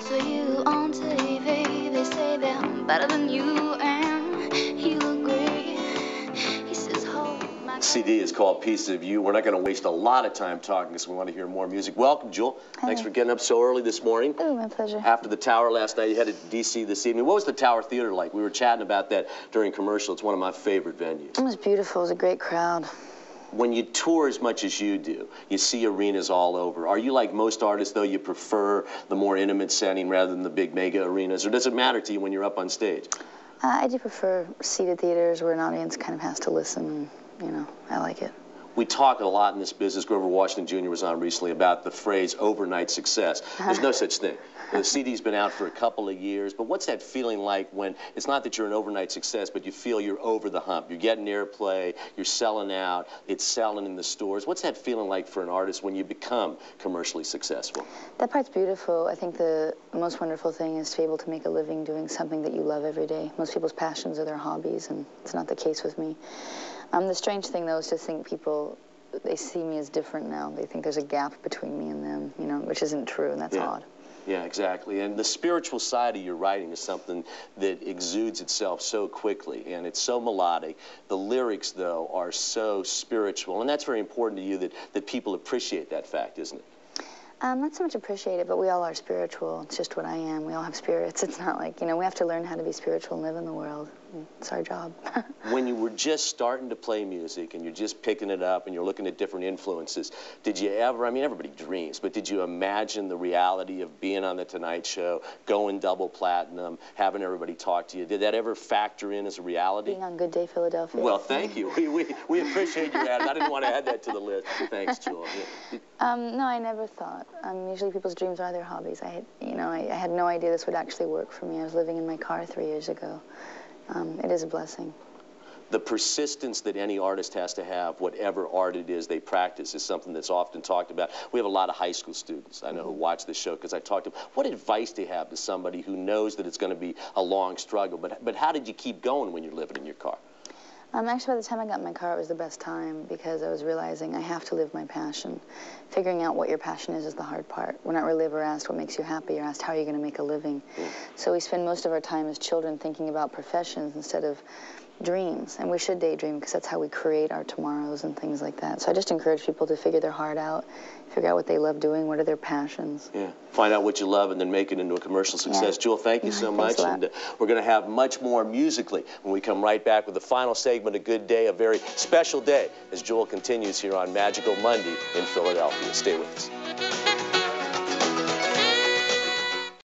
for you on TV. They say they're better than you, and you agree. He says, hold my... CD is called Pieces of You. We're not going to waste a lot of time talking because we want to hear more music. Welcome, Jewel. Hi. Thanks for getting up so early this morning. Oh, my pleasure. After the Tower last night, you headed to D.C. this evening. What was the Tower Theater like? We were chatting about that during commercial. It's one of my favorite venues. It was beautiful. It was a great crowd. When you tour as much as you do, you see arenas all over. Are you like most artists, though, you prefer the more intimate setting rather than the big mega arenas? Or does it matter to you when you're up on stage? I do prefer seated theaters where an audience kind of has to listen, and, you know, I like it. We talk a lot in this business. Grover Washington Jr. was on recently about the phrase overnight success. There's no such thing. The CD's been out for a couple of years, but what's that feeling like when it's not that you're an overnight success, but you feel you're over the hump? You're getting airplay, you're selling out, it's selling in the stores. What's that feeling like for an artist when you become commercially successful? That part's beautiful. I think the most wonderful thing is to be able to make a living doing something that you love every day. Most people's passions are their hobbies, and it's not the case with me. The strange thing, though, is to think people, they see me as different now. They think there's a gap between me and them, you know, which isn't true, and that's odd. Yeah, exactly. And the spiritual side of your writing is something that exudes itself so quickly, and it's so melodic. The lyrics, though, are so spiritual, and that's very important to you that people appreciate that fact, isn't it? Not so much appreciate it, but we all are spiritual. It's just what I am. We all have spirits. It's not like, you know, we have to learn how to be spiritual and live in the world. It's our job. When you were just starting to play music and you're just picking it up and you're looking at different influences, did you ever, I mean, everybody dreams, but did you imagine the reality of being on The Tonight Show, going double platinum, having everybody talk to you? Did that ever factor in as a reality? Being on Good Day Philadelphia. Well, thank you. We appreciate you adding. I didn't want to add that to the list. Thanks, Jewel. No, I never thought. Usually people's dreams are their hobbies. I had no idea this would actually work for me. I was living in my car 3 years ago. It is a blessing. The persistence that any artist has to have, whatever art it is they practice, is something that's often talked about. We have a lot of high school students, I know, who watch this show because I talked to them. What advice do you have to somebody who knows that it's going to be a long struggle, but how did you keep going when you're living in your car? Actually, by the time I got in my car, it was the best time because I was realizing I have to live my passion. Figuring out what your passion is the hard part. We're not really ever asked what makes you happy. You're asked how are you going to make a living. So we spend most of our time as children thinking about professions instead of dreams. And we should daydream because that's how we create our tomorrows and things like that. So I just encourage people to figure their heart out, figure out what they love doing, what are their passions. Yeah, find out what you love and then make it into a commercial success. Jewel, thank you so much. And we're going to have much more musically when we come right back with the final segment of Good Day, a very special day as Jewel continues here on Magical Monday in Philadelphia. Stay with us.